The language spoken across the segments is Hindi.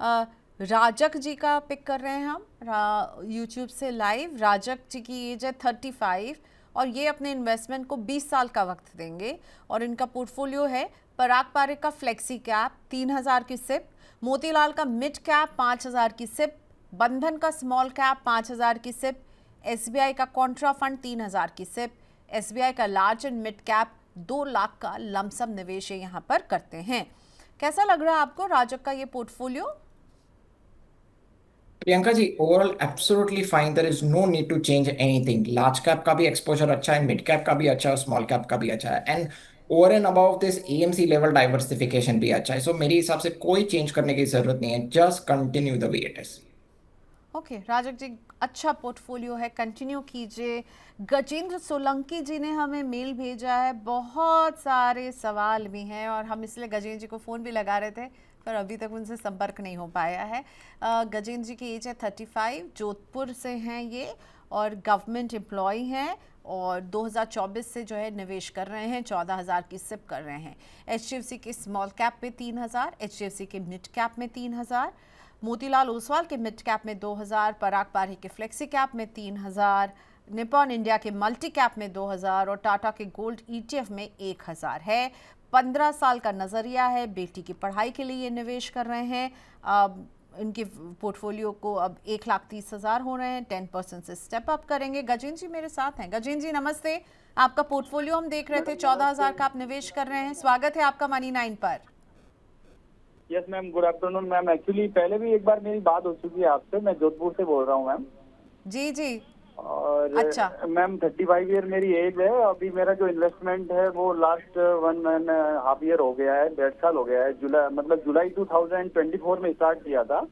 राजक जी का पिक कर रहे हैं हम यूट्यूब से लाइव। राजक जी की एज है 35 और ये अपने इन्वेस्टमेंट को 20 साल का वक्त देंगे और इनका पोर्टफोलियो है पराग पारिक का फ्लेक्सी कैप 3000 की सिप, मोतीलाल का मिड कैप 5000 की सिप, बंधन का स्मॉल कैप 5000 की सिप, एसबीआई का कॉन्ट्रा फंड 3000 की सिप, एसबीआई का large and mid cap 2 lakh का लमसम निवेश यहाँ पर करते हैं। कैसा लग रहा है आपको राजक का ये portfolio? Priyanka ji, overall absolutely fine, there is no need to change anything. Large cap का भी एक्सपोजर अच्छा है, मिड कैप का भी अच्छा है, स्मॉल कैप का भी अच्छा है, and over and about this AMC level diversification भी अच्छा है। सो मेरे हिसाब से कोई चेंज करने की जरूरत नहीं है, just continue the way it is. Okay राजक जी, अच्छा पोर्टफोलियो है, कंटिन्यू कीजिए। गजेंद्र सोलंकी जी ने हमें मेल भेजा है, बहुत सारे सवाल भी हैं और हम इसलिए गजेंद्र जी को फ़ोन भी लगा रहे थे पर अभी तक उनसे संपर्क नहीं हो पाया है। गजेंद्र जी की एज है 35, जोधपुर से हैं ये और गवर्नमेंट एम्प्लॉय हैं और 2024 से जो है निवेश कर रहे हैं, 14,000 की सिप कर रहे हैं। एचडीएफसी के स्मॉल कैप में 3,000, एचडीएफसी के मिड कैप में 3,000, मोतीलाल ओसवाल के मिड कैप में 2000, पराग पारिक के फ्लेक्सी कैप में 3000, निपॉन इंडिया के मल्टी कैप में 2000 और टाटा के गोल्ड ईटीएफ में 1000 है। 15 साल का नज़रिया है, बेटी की पढ़ाई के लिए ये निवेश कर रहे हैं। अब इनके पोर्टफोलियो को अब 1,30,000 हो रहे हैं, 10% से स्टेप अप करेंगे। गजेंद्र जी मेरे साथ हैं। गजेंद्र जी नमस्ते, आपका पोर्टफोलियो हम देख रहे थे, 14,000 का आप निवेश कर रहे हैं। स्वागत है आपका मनी 9 पर। Yes ma'am, good afternoon ma'am. Actually पहले भी एक बार मेरी बात हो चुकी है आपसे। मैं जोधपुर से बोल रहा हूँ मैम। जी जी। और अच्छा। मैम 35 ईयर मेरी एज है। अभी मेरा जो इन्वेस्टमेंट है वो लास्ट 1.5 ईयर हो गया है, 1.5 साल हो गया है। जुलाई 2024 में स्टार्ट किया था।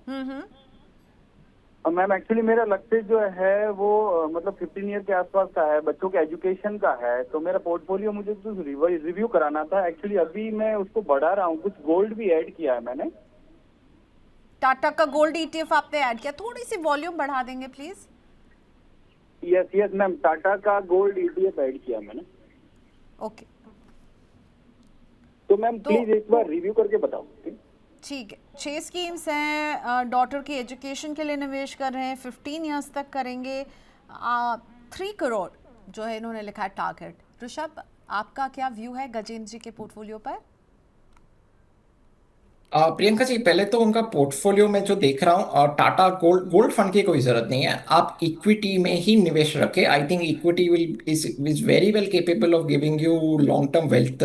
हम्म। मैम एक्चुअली मेरा लक्ष्य जो है वो मतलब 15 ईयर के आसपास का है, बच्चों के एजुकेशन का है। तो मेरा पोर्टफोलियो मुझे कुछ रिव्यू कराना था। एक्चुअली अभी मैं उसको बढ़ा रहा हूँ, कुछ गोल्ड भी ऐड किया है मैंने। टाटा का गोल्ड ईटीएफ आपने ऐड किया, थोड़ी सी वॉल्यूम बढ़ा देंगे please. Yes yes ma'am, Tata का गोल्ड ईटीएफ ऐड किया मैंने। ओके। तो मैम तो प्लीज एक बार रिव्यू करके बताओ। ठीक है, 6 स्कीम्स हैं, डॉटर की एजुकेशन के लिए निवेश कर रहे हैं, 15 इयर्स तक करेंगे। 3 करोड़ जो है इन्होंने लिखा है टारगेट। ऋषभ, आपका क्या व्यू है गजेंद्र जी के पोर्टफोलियो पर? प्रियंका जी, पहले तो उनका पोर्टफोलियो में जो देख रहा हूँ, और टाटा गोल्ड गोल्ड फंड की कोई जरूरत नहीं है। आप इक्विटी में ही निवेश रखें। I think equity will is very well capable of giving you long term wealth,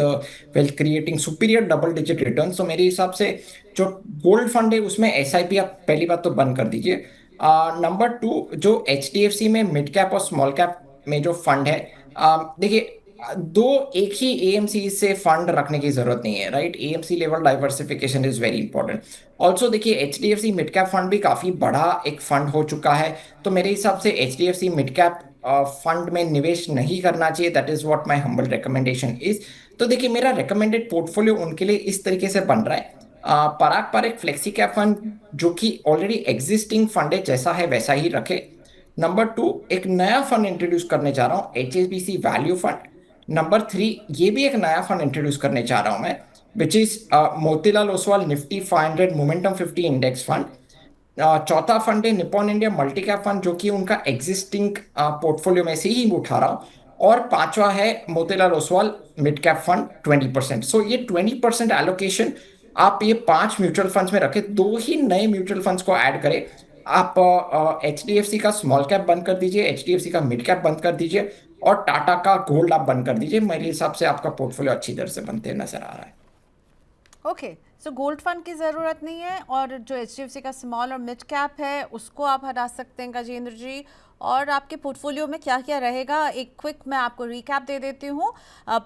wealth creating superior double digit return. तो मेरे हिसाब से जो गोल्ड फंड है उसमें एसआईपी आप पहली बात तो बंद कर दीजिए। नंबर टू, जो एचडीएफसी में मिड कैप और स्मॉल कैप में जो फंड है, देखिए, दो एक ही एएमसी से फंड रखने की जरूरत नहीं है, right? AMC level diversification is very important. Also देखिए, एचडीएफसी मिड कैप फंड भी काफी बड़ा एक फंड हो चुका है। तो मेरे हिसाब से एचडीएफसी मिड कैप फंड में निवेश नहीं करना चाहिए। That is what my humble recommendation is. तो देखिए, मेरा रिकमेंडेड पोर्टफोलियो उनके लिए इस तरीके से बन रहा है। पराग पारिक फ्लेक्सी कैप फंड जो कि ऑलरेडी एग्जिस्टिंग फंड है, जैसा है वैसा ही रखे। नंबर टू, एक नया फंड इंट्रोड्यूस करने जा रहा हूँ, HSBC value fund. Number three, ये भी एक नया फंड इंट्रोड्यूस करने जा रहा हूं मैं, which is Motilal Oswal Nifty 500 momentum 50 index fund. चौथा फंड है Nippon India multi cap fund, जो कि उनका एग्जिस्टिंग पोर्टफोलियो में से ही उठा रहा हूं। और पांचवा है Motilal Oswal mid cap fund 20%। सो ये 20% एलोकेशन आप ये पांच म्यूचुअल फंड्स में रखें, दो ही नए म्यूचुअल फंड्स को ऐड करें। आप एचडीएफसी का स्मॉल कैप बंद कर दीजिए, एचडीएफसी का मिड कैप बंद कर दीजिए, और टाटा का गोल्ड आप बंद कर दीजिए। मेरे हिसाब से आपका पोर्टफोलियो अच्छी तरह से बनते नजर आ रहा है। ओके, सो गोल्ड फंड की ज़रूरत नहीं है और जो एचडीएफसी का स्मॉल और मिड कैप है उसको आप हटा सकते हैं गजेंद्र जी। और आपके पोर्टफोलियो में क्या क्या रहेगा, एक क्विक मैं आपको रिकैप दे देती हूँ।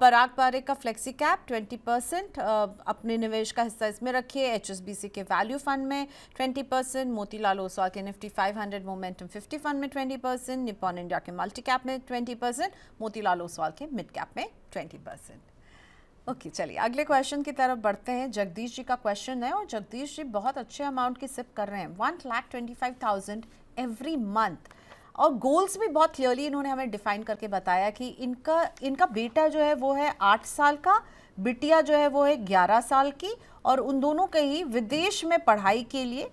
पराग पारिक का फ्लेक्सी कैप 20%, अपने निवेश का हिस्सा इसमें रखिए। एचएसबीसी के वैल्यू फंड में 20%, मोतीलाल ओसवाल के निफ्टी 500 मोमेंटम 50 फंड में 20%, निपॉन इंडिया के मल्टी कैप में 20%, मोतीलाल ओसवाल के मिड कैप में 20%। ओके चलिए अगले क्वेश्चन की तरफ बढ़ते हैं। जगदीश जी का क्वेश्चन है और जगदीश जी बहुत अच्छे अमाउंट की सिप कर रहे हैं, 1,25,000 एवरी मंथ। और गोल्स भी बहुत क्लियरली इन्होंने हमें डिफाइन करके बताया कि इनका बेटा जो है वो है 8 साल का, बिटिया जो है वो है 11 साल की और उन दोनों के ही विदेश में पढ़ाई के लिए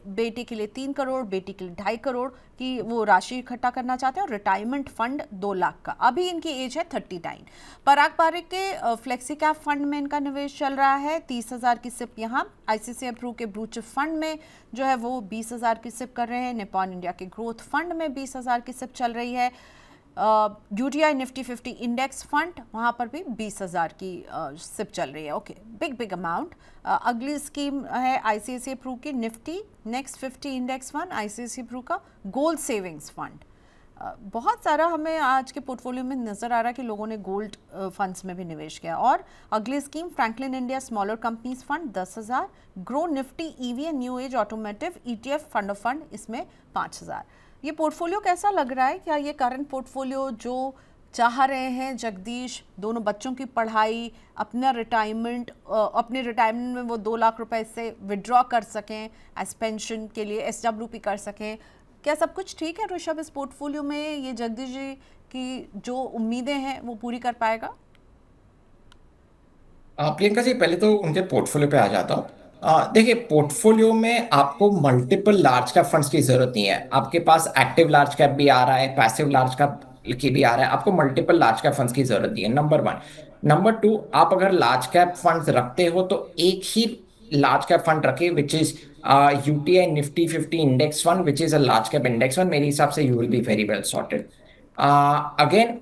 बेटे के लिए 3 करोड़, बेटी के लिए 2.5 करोड़ की वो राशि इकट्ठा करना चाहते हैं और रिटायरमेंट फंड 2 लाख का। अभी इनकी एज है 39। पराग पारिक के फ्लेक्सी कैप फंड में इनका निवेश चल रहा है। 30,000 की सिप यहाँ। आईसीआईसीआई प्रू के ब्लू चिप फंड में जो है वो 20,000 की सिप कर रहे हैं। निपॉन इंडिया के ग्रोथ फंड में 20,000 की सिप चल रही है। यूटीआई निफ्टी 50 इंडेक्स फंड वहाँ पर भी 20,000 की सिप चल रही है। Okay, big amount. अगली स्कीम है आईसीआईसीआई प्रू की Nifty next 50 index fund, ICICI Pru का गोल्ड सेविंग्स फंड। बहुत सारा हमें आज के पोर्टफोलियो में नज़र आ रहा है कि लोगों ने गोल्ड फंड्स में भी निवेश किया। और अगली scheme Franklin India smaller companies fund 10,000, grow Nifty EV and new age automotive ETF fund of fund इसमें 5,000। ये पोर्टफोलियो कैसा लग रहा है? क्या ये करंट पोर्टफोलियो जो चाह रहे हैं जगदीश, दोनों बच्चों की पढ़ाई, अपने रिटायरमेंट में वो 2 लाख रुपए से विड्रॉ कर सकें एज पेंशन के लिए, एसडब्ल्यूपी कर सकें, क्या सब कुछ ठीक है ऋषभ इस पोर्टफोलियो में? ये जगदीश जी की जो उम्मीदें हैं वो पूरी कर पाएगा? प्रियंका जी, पहले तो उनके पोर्टफोलियो पे आ जाता हूँ। देखिए, पोर्टफोलियो में आपको मल्टीपल लार्ज कैप फंड्स की जरूरत नहीं है। आपके पास एक्टिव लार्ज कैप भी आ रहा है, पैसिव लार्ज कैप की भी आ रहा है। आपको मल्टीपल लार्ज कैप फंड्स की जरूरत नहीं है, नंबर 1। नंबर 2, आप अगर लार्ज कैप फंड्स रखते हो तो एक ही लार्ज कैप फंड रखे, which is UTI Nifty 50 index fund, which is a large cap index fund. मेरे हिसाब से you will be very well sorted. Again,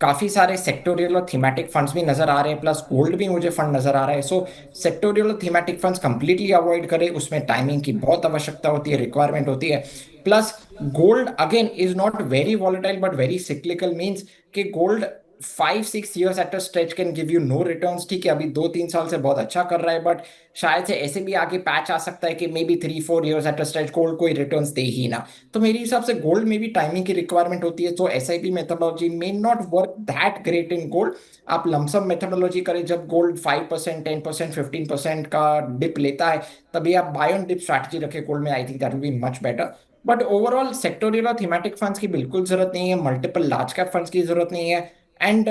काफी सारे सेक्टोरियल और थीमेटिक फंड्स भी नजर आ रहे हैं, प्लस गोल्ड भी मुझे फंड नजर आ रहा है। सो सेक्टोरियल और थीमेटिक फंड्स कंप्लीटली अवॉइड करें, उसमें टाइमिंग की बहुत आवश्यकता होती है, रिक्वायरमेंट होती है। Plus gold again is not very volatile but very cyclical, means कि gold 5-6 years at a stretch can give you no returns. ठीक है, अभी 2-3 साल से बहुत अच्छा कर रहा है, बट शायद से ऐसे भी आगे पैच आ सकता है कि may be 3-4 years at a stretch gold कोई रिटर्न्स दे ही ना। तो मेरे हिसाब से गोल्ड में भी टाइमिंग की रिक्वायरमेंट होती है। तो SIP methodology may not work that great in gold. आप लमसम मेथोडोलॉजी करें, जब गोल्ड 5%, 10%, 15% का डिप लेता है तभी आप बाय ऑन डिप स्ट्रैटेजी रखें गोल्ड में। I think that will be much better. But overall sectoral और थीमेटिक फंड्स की बिल्कुल जरूरत नहीं है, मल्टीपल लार्ज कैप फंड्स की जरूरत नहीं है, एंड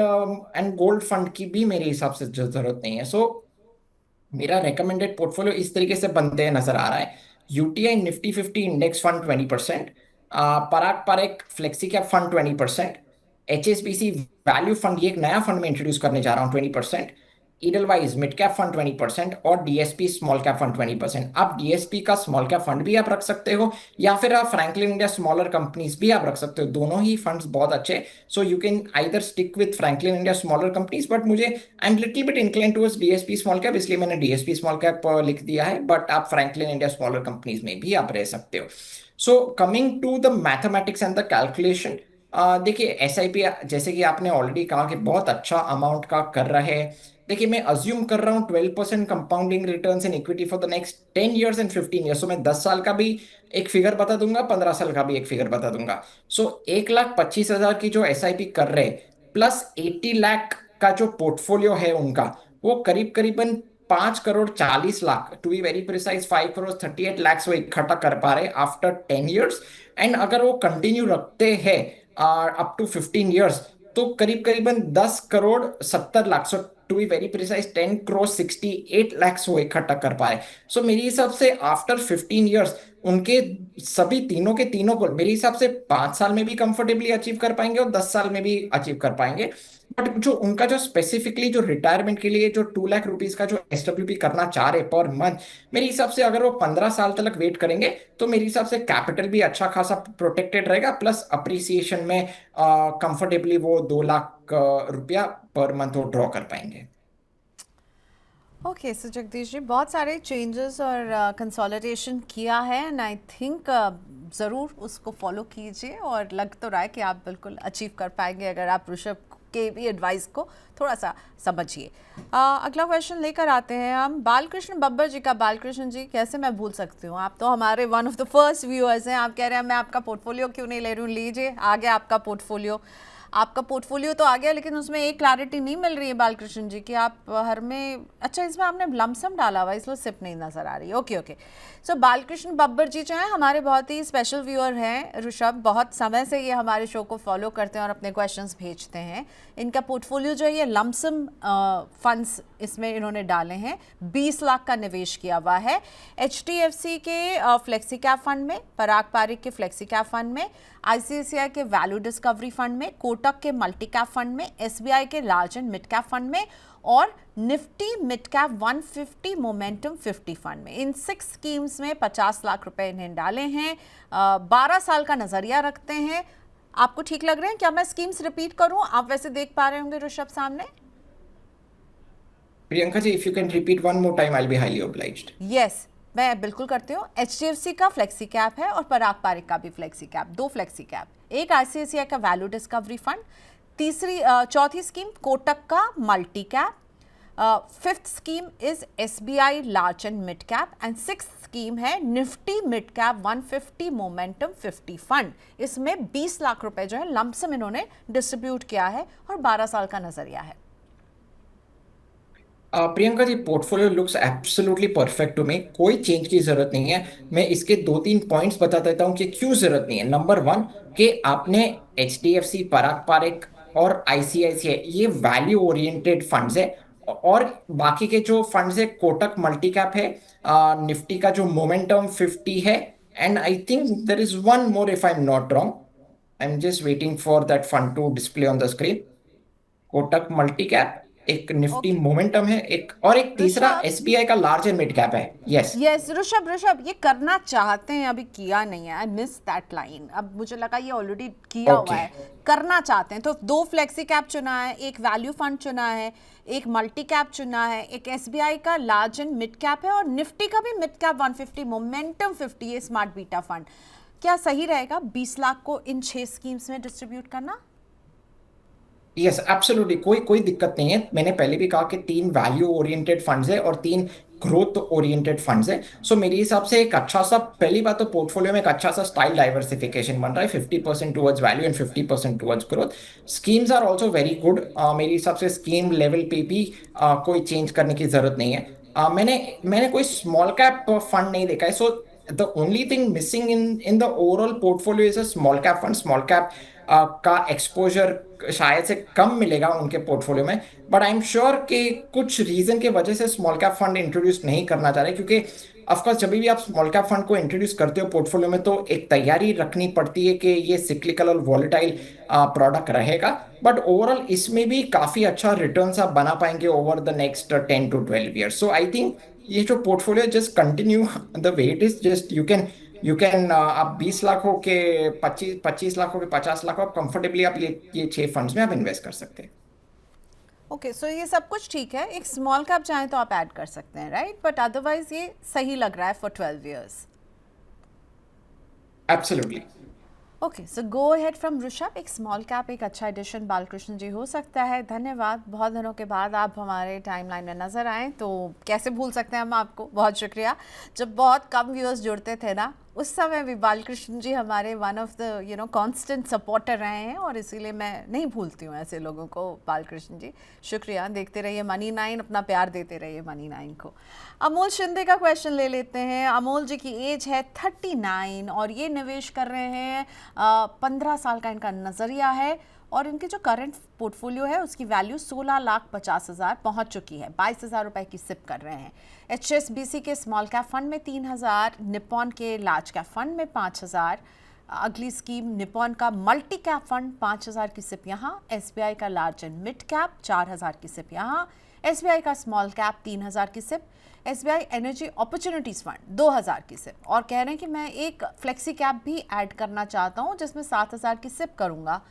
गोल्ड फंड की भी मेरे हिसाब से जरूरत नहीं है। सो मेरा रेकमेंडेड पोर्टफोलियो इस तरीके से बनते हैं नजर आ रहा है। UTI Nifty 50 index fund 20%, Parag Parekh flexi cap fund 20%, HSBC value fund, ये एक नया फंड में इंट्रोड्यूस करने जा रहा हूँ, 20%, ईडलवाइज मिड कैप फंड 20% और डीएसपी स्मॉल कैप फंड 20%। आप डीएसपी का स्मॉल कैप फंड भी आप रख सकते हो, या फिर आप फ्रैंकलिन इंडिया स्मॉलर कंपनीज भी आप रख सकते हो। दोनों ही फंड्स बहुत अच्छे। So you can either stick with Franklin India smaller companies, but मुझे I am little bit incline towards DSP small cap, इसलिए मैंने डीएसपी स्मॉल कैप लिख दिया है। बट आप फ्रैंकलिन इंडिया स्मॉलर कंपनीज में भी आप रह सकते हो। So coming to the mathematics and the calculation, देखिए एसआईपी जैसे कि आपने ऑलरेडी कहा कि बहुत अच्छा अमाउंट का कर रहे हैं। देखिए, मैं अज्यूम कर रहा हूँ 12% compounding returns in equity for the next 10 years and 15 years। सो मैं 10 साल का भी एक फिगर बता दूंगा, 15 साल का भी एक फिगर बता दूंगा। सो 1,25,000 की जो एसआईपी कर रहे, प्लस 80 लाख का जो पोर्टफोलियो है उनका, वो करीब करीबन 5,40,00,000, टू बी वेरी प्रिसाइज 5,38,00,000 वो इकट्ठा कर पा रहे आफ्टर 10 years। एंड अगर वो कंटिन्यू रखते हैं अप टू 15 years, तो करीब करीबन 10,70,00,000, सो टू बी वेरी प्रिसाइज 10,68,00,000 वो इकट्ठा कर पाए। सो मेरे हिसाब से आफ्टर 15 years उनके सभी तीनों के तीनों गोल मेरे हिसाब से 5 साल में भी कंफर्टेबली अचीव कर पाएंगे और 10 साल में भी अचीव कर पाएंगे। बट जो उनका जो स्पेसिफिकली जो रिटायरमेंट के लिए जो 2 लाख रुपीज का जो एसडब्ल्यूपी करना चाह रहे पर मंथ, मेरे हिसाब से अगर वो 15 साल तक वेट करेंगे तो मेरे हिसाब से कैपिटल भी अच्छा खासा प्रोटेक्टेड रहेगा, प्लस अप्रिसिएशन में कंफर्टेबली वो 2 लाख रुपया पर मंथ वो ड्रॉ कर पाएंगे। ओके, सो जगदीश जी, बहुत सारे चेंजेस और कंसोलिडेशन किया है एंड आई थिंक ज़रूर उसको फॉलो कीजिए और लग तो रहा है कि आप बिल्कुल अचीव कर पाएंगे अगर आप ऋषभ के भी एडवाइस को थोड़ा सा समझिए। अगला क्वेश्चन लेकर आते हैं हम बालकृष्ण बब्बर जी का। बालकृष्ण जी, कैसे मैं भूल सकती हूँ, आप तो हमारे one of the first viewers हैं। आप कह रहे हैं मैं आपका पोर्टफोलियो क्यों नहीं ले रही हूँ, लीजिए आ गया आपका पोर्टफोलियो। आपका पोर्टफोलियो तो आ गया, लेकिन उसमें एक क्लैरिटी नहीं मिल रही है बालकृष्ण जी कि आप हर में, अच्छा इसमें आपने लमसम डाला हुआ है इसलिए सिप नहीं नज़र आ रही है। Okay okay. So Balkrishna Babbar ji जो हैं हमारे बहुत ही स्पेशल व्यूअर हैं ऋषभ, बहुत समय से ये हमारे शो को फॉलो करते हैं और अपने क्वेश्चंस भेजते हैं। इनका पोर्टफोलियो जो है ये लमसम फंड्स इसमें इन्होंने डाले हैं, 20 लाख का निवेश किया हुआ है HDFC के फ्लेक्सी कैप फंड में, पराग पारिक के फ्लेक्सी कैप फंड में, ICICI के वैल्यू डिस्कवरी फंड में, कोटक के मल्टी कैप फंड में, SBI के large and mid cap fund में और Nifty mid cap 150 momentum 50 fund में। इन 6 स्कीम्स में 50 लाख रुपए इन्हें डाले हैं। 12 साल का नजरिया रखते हैं। आपको ठीक लग रहे हैं क्या मैं स्कीम्स रिपीट करूं? आप वैसे देख पा रहे होंगे ऋषभ सामने। Priyanka ji, if you can repeat one more time, I will be highly obliged. Yes, मैं बिल्कुल करती हूँ। HDFC का फ्लेक्सी कैप है और पराग पारिक का भी फ्लेक्सी कैप, 2 फ्लेक्सी कैप, एक ICICI का वैल्यू डिस्कवरी फंड, चौथी स्कीम कोटक का multi cap, 5th scheme is SBI large and mid cap and 6th scheme है Nifty mid cap 150 momentum 50 fund. इसमें 20 लाख रुपए जो है लमसम इन्होंने डिस्ट्रीब्यूट किया है और 12 साल का नजरिया है। Priyanka ji, portfolio looks absolutely perfect to me, कोई चेंज की जरूरत नहीं है। मैं इसके 2-3 पॉइंट्स बता देता हूं कि क्यों जरूरत नहीं है। नंबर 1 कि आपने HDFC, पराग पारिक और ICICI ये वैल्यू ओरिएंटेड फंड्स है, और बाकी के जो फंड्स है कोटक मल्टी कैप है, निफ्टी का जो मोमेंटम 50 है, and I think there is one more if I am not wrong, I am just waiting for that fund to display on the screen. Kotak multi cap, एक निफ्टी ओके मोमेंटम है, एक और एक तीसरा ऋषभ, SBI का लार्ज एंड मिड कैप है। यस यस ऋषभ ये करना चाहते हैं, अभी किया नहीं है। I miss that line. अब मुझे लगा ये ऑलरेडी किया हुआ ओके। है। करना चाहते हैं तो 2 फ्लेक्सी कैप चुना है, एक वैल्यू फंड चुना है, एक मल्टी कैप चुना है, एक SBI का लार्ज एंड मिड कैप है और निफ्टी का भी मिड कैप 150 मोमेंटम 50 है, स्मार्ट बीटा फंड। क्या सही रहेगा 20 लाख को इन 6 स्कीम्स में डिस्ट्रीब्यूट करना? यस एब्सोल्युटली, कोई कोई दिक्कत नहीं है। मैंने पहले भी कहा कि 3 वैल्यू ओरिएंटेड फंड्स है और 3 ग्रोथ ओरिएंटेड फंड्स है। सो मेरे हिसाब से एक अच्छा सा, पहली बात तो पोर्टफोलियो में एक अच्छा सा स्टाइल डाइवर्सिफिकेशन बन रहा है, 50% towards value and 50% towards growth. Schemes are also very good. मेरे हिसाब से स्कीम लेवल पे भी कोई चेंज करने की जरूरत नहीं है। मैंने मैंने कोई स्मॉल कैप फंड नहीं देखा है। So the only thing missing in the overall portfolio is a small cap fund. Small cap का एक्सपोजर शायद से कम मिलेगा उनके पोर्टफोलियो में, बट आई एम श्योर कि कुछ रीजन के वजह से स्मॉल कैप फंड इंट्रोड्यूस नहीं करना चाह रहे, क्योंकि ऑफकोर्स जब भी आप स्मॉल कैप फंड को इंट्रोड्यूस करते हो पोर्टफोलियो में तो एक तैयारी रखनी पड़ती है कि ये सिक्लिकल और वॉलेटाइल प्रोडक्ट रहेगा, बट ओवरऑल इसमें भी काफी अच्छा रिटर्न्स आप बना पाएंगे over the next 10 to 12 years. So I think ये जो portfolio just continue the way it is, just you can आप 20 लाख हो के 25 लाख हो के 50 लाख हो, आप कंफर्टेबली आप ये 6 फंड्स में आप इन्वेस्ट कर सकते हैं। ओके सो ये सब कुछ ठीक है। एक स्मॉल कैप चाहें तो आप ऐड कर सकते हैं, राइट? बट अदरवाइज ये सही लग रहा है for 12 years. Absolutely. Okay so go ahead from Rishabh. एक स्मॉल कैप एक अच्छा एडिशन बालकृष्ण जी हो सकता है। धन्यवाद, बहुत दिनों के बाद आप हमारे टाइमलाइन में नज़र आए तो कैसे भूल सकते हैं हम आपको। बहुत शुक्रिया। जब बहुत कम व्यूअर्स जुड़ते थे ना उस समय भी बालकृष्ण जी हमारे one of the constant supporter रहे हैं और इसीलिए मैं नहीं भूलती हूँ ऐसे लोगों को। बालकृष्ण जी शुक्रिया। देखते रहिए Money 9, अपना प्यार देते रहिए Money 9 को। अमोल शिंदे का क्वेश्चन ले लेते हैं। अमोल जी की एज है 39 और ये निवेश कर रहे हैं, 15 साल का इनका नज़रिया है और इनके जो करंट पोर्टफोलियो है उसकी वैल्यू 16,50,000 पहुंच चुकी है। 22,000 रुपए की सिप कर रहे हैं। HSBC के स्मॉल कैप फंड में 3,000, निपॉन के लार्ज कैप फंड में 5,000, अगली स्कीम निपॉन का मल्टी कैप फंड 5,000 की सिप यहाँ, SBI का लार्ज एंड मिड कैप 4,000 की सिप यहाँ, SBI का स्मॉल कैप 3,000 की SIP, SBI energy opportunities fund 2,000 की सिप और कह रहे हैं कि मैं एक फ्लेक्सी कैप भी ऐड करना चाहता हूँ जिसमें 7,000 की सिप करूँगा।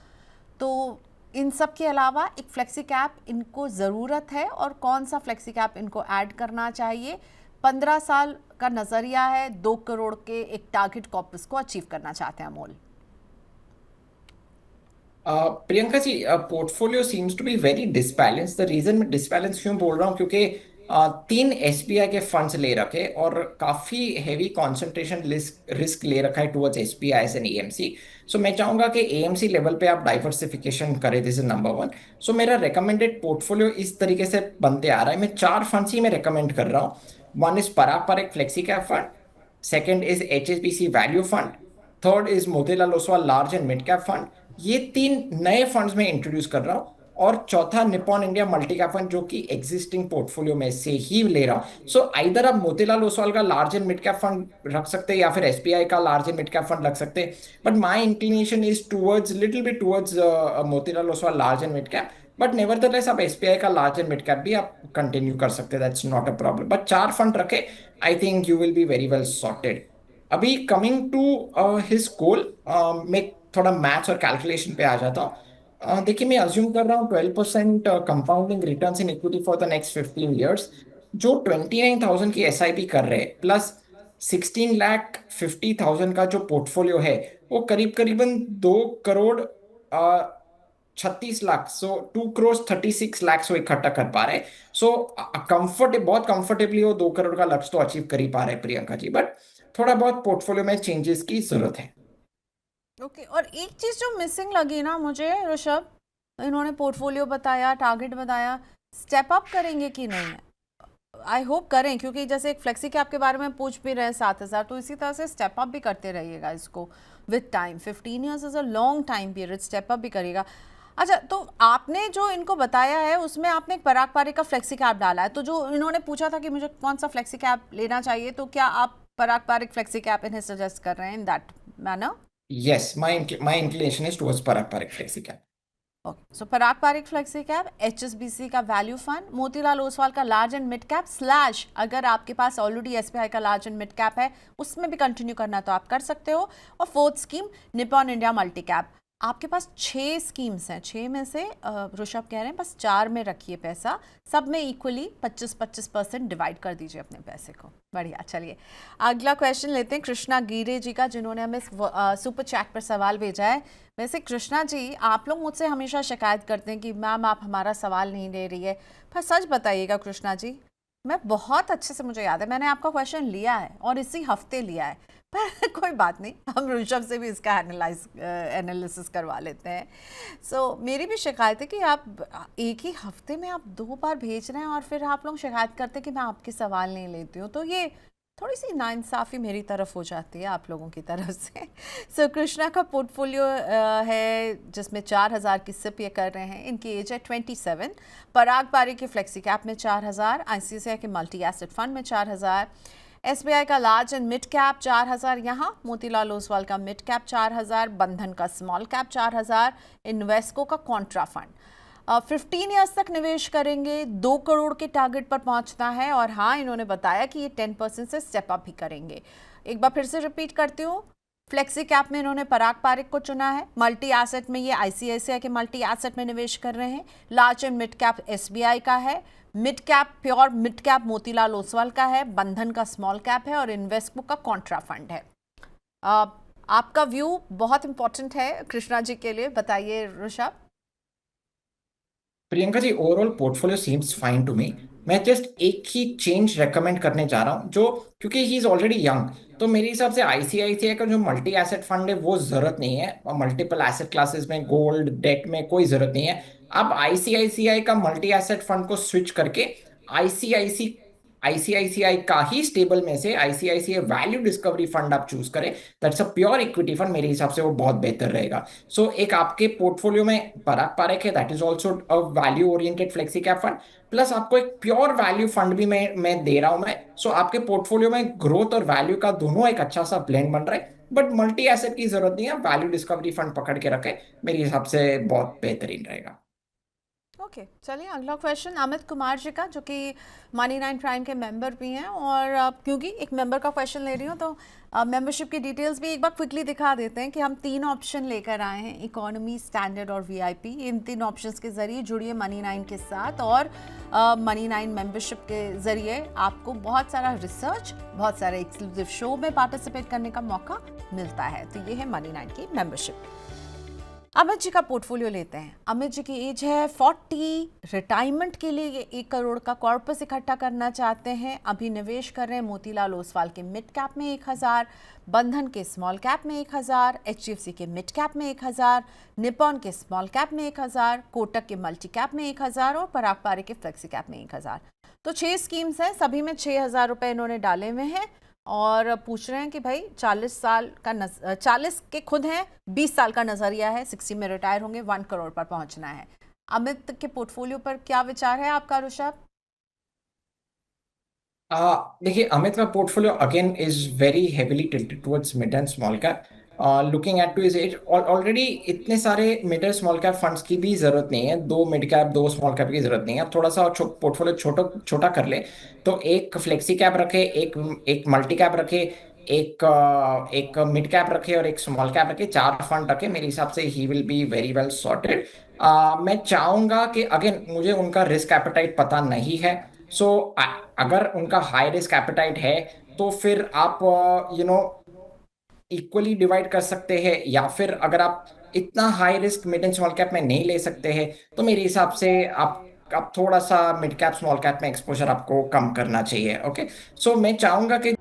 तो इन सब के अलावा एक फ्लेक्सी कैप इनको ज़रूरत है और कौन सा फ्लेक्सी कैप इनको ऐड करना चाहिए? 15 साल का नज़रिया है, 2 करोड़ के एक टारगेट कॉर्पस को अचीव करना चाहते हैं Amol. Priyanka ji, portfolio seems to be very disbalance. The reason मैं डिसबैलेंस क्यों बोल रहा हूँ, क्योंकि तीन एसबीआई के फंड्स ले रखे और काफी हेवी कंसंट्रेशन रिस्क ले रखा है टुवर्ड्स एसबीआई एंड एएमसी। सो मैं चाहूंगा कि एएमसी लेवल पे आप डाइवर्सिफिकेशन करें, दिस इज नंबर वन। सो मेरा रेकमेंडेड पोर्टफोलियो इस तरीके से बनते आ रहा है, मैं चार फंड्स ही मैं रेकमेंड कर रहा हूँ। One is Parag Parekh flexi cap fund, second is HSBC value fund, third is Motilal Oswal large and mid cap fund. ये तीन नए फंड्स में इंट्रोड्यूस कर रहा हूँ। और चौथा Nippon India multi cap fund, जो कि एग्जिस्टिंग पोर्टफोलियो में से ही ले रहा हूँ। सो आइदर आप मोतीलाल ओसवाल का large and mid cap fund रख सकते हैं या फिर एसबीआई का large and mid cap fund रख सकते हैं। But my inclination is towards little bit towards Motilal Oswal large and mid cap. But nevertheless आप एसबीआई का लार्ज एंड मिड कैप भी आप कंटिन्यू कर सकते हैं, that's not a problem. But चार फंड रखे, I think you will be very well sorted. अभी कमिंग टू हिज गोल, मैं थोड़ा मैथ्स और कैलकुलेशन पे आ जाता हूँ। देखिए, मैं अज्यूम कर रहा हूँ 12% compounding returns in equity for the next 15 years. जो 29,000 की एसआईपी कर रहे हैं प्लस 16,50,000 का जो पोर्टफोलियो है, वो करीब करीबन 2,36,00,000, सो 2,36,00,000 वो इकट्ठा कर पा रहे हैं। सो बहुत कंफर्टेबली वो 2 करोड़ का लक्ष्य तो अचीव कर ही पा रहे हैं प्रियंका जी। बट थोड़ा बहुत पोर्टफोलियो में चेंजेस की जरूरत है। ओके और एक चीज़ जो मिसिंग लगी ना मुझे ऋषभ, इन्होंने पोर्टफोलियो बताया, टारगेट बताया, स्टेप अप करेंगे कि नहीं? आई होप करें, क्योंकि जैसे एक फ्लेक्सी कैप के बारे में पूछ भी रहे हैं 7,000, तो इसी तरह से स्टेप अप भी करते रहिएगा इसको with time. 15 years is a long time period, step up भी करिएगा। अच्छा, तो आपने जो इनको बताया है उसमें आपने एक पराग पारेख का फ्लेक्सी कैप डाला है, तो जो इन्होंने पूछा था कि मुझे कौन सा फ्लेक्सी कैप लेना चाहिए, तो क्या आप पराग पारेख फ्लेक्सी कैप इन्हें सजेस्ट कर रहे हैं in that manner? Yes, my inclination is towards Parag Parikh Flexi Cap. Okay, so Parag Parekh flexi cap, HSBC का वैल्यू फंड, मोतीलाल ओसवाल का large and mid cap slash अगर आपके पास ऑलरेडी एसबीआई का लार्ज एंड मिड कैप है उसमें भी कंटिन्यू करना तो आप कर सकते हो। और fourth scheme Nippon India multi cap. आपके पास 6 स्कीम्स हैं, 6 में से ऋषभ कह रहे हैं बस 4 में रखिए पैसा, सब में इक्वली 25-25% डिवाइड कर दीजिए अपने पैसे को। बढ़िया, चलिए अगला क्वेश्चन लेते हैं कृष्णा गिरे जी का, जिन्होंने हमें सुपर चैट पर सवाल भेजा है। वैसे कृष्णा जी, आप लोग मुझसे हमेशा शिकायत करते हैं कि मैम आप हमारा सवाल नहीं ले रही है, पर सच बताइएगा कृष्णा जी, मैं बहुत अच्छे से, मुझे याद है मैंने आपका क्वेश्चन लिया है और इसी हफ्ते लिया है, पर कोई बात नहीं, हम ऋषभ से भी इसका एनालिसिस करवा लेते हैं। सो मेरी भी शिकायत है कि आप एक ही हफ्ते में आप 2 बार भेज रहे हैं और फिर आप लोग शिकायत करते हैं कि मैं आपके सवाल नहीं लेती हूँ, तो ये थोड़ी सी नाइंसाफ़ी मेरी तरफ हो जाती है आप लोगों की तरफ से। सो कृष्णा का पोर्टफोलियो है जिसमें 4,000 की सिप ये कर रहे हैं, इनकी एज है 27। पराग पारेख की फ्लेक्सी कैप में 4,000, आईसीआईसीआई के मल्टी एसेट फंड में 4,000, एसबीआई का लार्ज एंड मिड कैप 4,000 यहाँ, मोतीलाल ओसवाल का मिड कैप 4,000, बंधन का स्मॉल कैप 4,000, इन्वेस्को का कॉन्ट्रा फंड। 15 ईयर्स तक निवेश करेंगे, 2 करोड़ के टारगेट पर पहुंचना है। और हाँ, इन्होंने बताया कि ये 10% से स्टेप अप भी करेंगे। एक बार फिर से रिपीट करती हूँ, फ्लेक्सी कैप में इन्होंने पराग पारेख को चुना है, मल्टी एसेट में ये आईसीआईसीआई के मल्टी एसेट में निवेश कर रहे हैं, large and mid cap SBI का है, mid cap pure mid cap Motilal Oswal का है, बंधन का स्मॉल कैप है और इन्वेस्को का कॉन्ट्रा फंड है। आपका व्यू बहुत इंपॉर्टेंट है कृष्णा जी के लिए, बताइए Rishabh. Priyanka ji, overall portfolio seems fine to me. मैं जस्ट एक ही चेंज रेकमेंड करने जा रहा हूँ, जो क्योंकि ही इज ऑलरेडी यंग, तो मेरे हिसाब से आईसीआईसीआई का जो मल्टी एसेट फंड है वो जरूरत नहीं है, और मल्टीपल एसेट क्लासेस में गोल्ड डेट में कोई जरूरत नहीं है। आप आईसीआईसीआई का मल्टी एसेट फंड को स्विच करके आईसीआईसीआई का ही स्टेबल में से आईसीआईसीआई वैल्यू डिस्कवरी फंड आप चूज करें, that's a pure equity fund, मेरे हिसाब से वो बहुत बेहतर रहेगा। सो एक आपके पोर्टफोलियो में पराग पारेख है, that is also a value oriented flexi cap fund, plus आपको एक प्योर वैल्यू फंड भी मैं दे रहा हूं मैं। सो आपके पोर्टफोलियो में ग्रोथ और वैल्यू का दोनों एक अच्छा सा ब्लेंड बन रहा है। बट मल्टी एसेट की जरूरत नहीं है, वैल्यू डिस्कवरी फंड पकड़ के रखे, मेरे हिसाब से बहुत बेहतरीन रहेगा। ओके, चलिए अगला क्वेश्चन अमित कुमार जी का, जो कि मनी 9 प्राइम के मेंबर भी हैं। और क्योंकि एक मेंबर का क्वेश्चन ले रही हूँ तो मेंबरशिप की डिटेल्स भी एक बार क्विकली दिखा देते हैं कि हम 3 ऑप्शन लेकर आए हैं, इकोनॉमी, स्टैंडर्ड और वीआईपी। इन 3 ऑप्शंस के जरिए जुड़िए मनी 9 के साथ, और मनी 9 मेंबरशिप के जरिए आपको बहुत सारा रिसर्च, बहुत सारे एक्सक्लूसिव शो में पार्टिसिपेट करने का मौका मिलता है। तो ये है मनी 9 की मेंबरशिप। अमित जी का पोर्टफोलियो लेते हैं। अमित जी की एज है 40, रिटायरमेंट के लिए ये 1 करोड़ का कॉर्पस इकट्ठा करना चाहते हैं। अभी निवेश कर रहे हैं मोतीलाल ओसवाल के मिड कैप में 1000, बंधन के स्मॉल कैप में 1000, एचडीएफसी के मिड कैप में 1000, निपॉन के स्मॉल कैप में 1000, कोटक के मल्टी कैप में 1000 और पराग पारे के फ्लेक्सी कैप में 1000। तो 6 स्कीम्स हैं, सभी में 6000 रुपये इन्होंने डाले हुए हैं और पूछ रहे हैं कि भाई 40 साल का 40 के खुद हैं, 20 साल का नजरिया है, 60 में रिटायर होंगे, 1 करोड़ पर पहुंचना है। अमित के पोर्टफोलियो पर क्या विचार है आपका ऋषभ? देखिए, अमित का portfolio again is very heavily tilted towards mid and small cap. Looking at to his age, already इतने सारे mid and small cap funds की भी जरूरत नहीं है, 2 मिड कैप 2 स्मॉल कैप की जरूरत नहीं है। अब थोड़ा सा पोर्टफोलियो छोटा छोटा कर ले तो एक फ्लेक्सी कैप रखे, एक एक मल्टी कैप रखे, एक मिड कैप रखे और एक स्मॉल कैप रखे, 4 फंड रखे। मेरे हिसाब से he will be very well sorted. मैं चाहूंगा कि अगेन मुझे उनका रिस्क एपेटाइट पता नहीं है, सो अगर उनका हाई रिस्क एपेटाइट है तो फिर आप इक्वली डिवाइड कर सकते हैं, या फिर अगर आप इतना high risk mid and small cap में नहीं ले सकते हैं तो मेरे हिसाब से आप थोड़ा सा मिड कैप स्मॉल कैप में एक्सपोजर आपको कम करना चाहिए। ओके, सो मैं चाहूंगा कि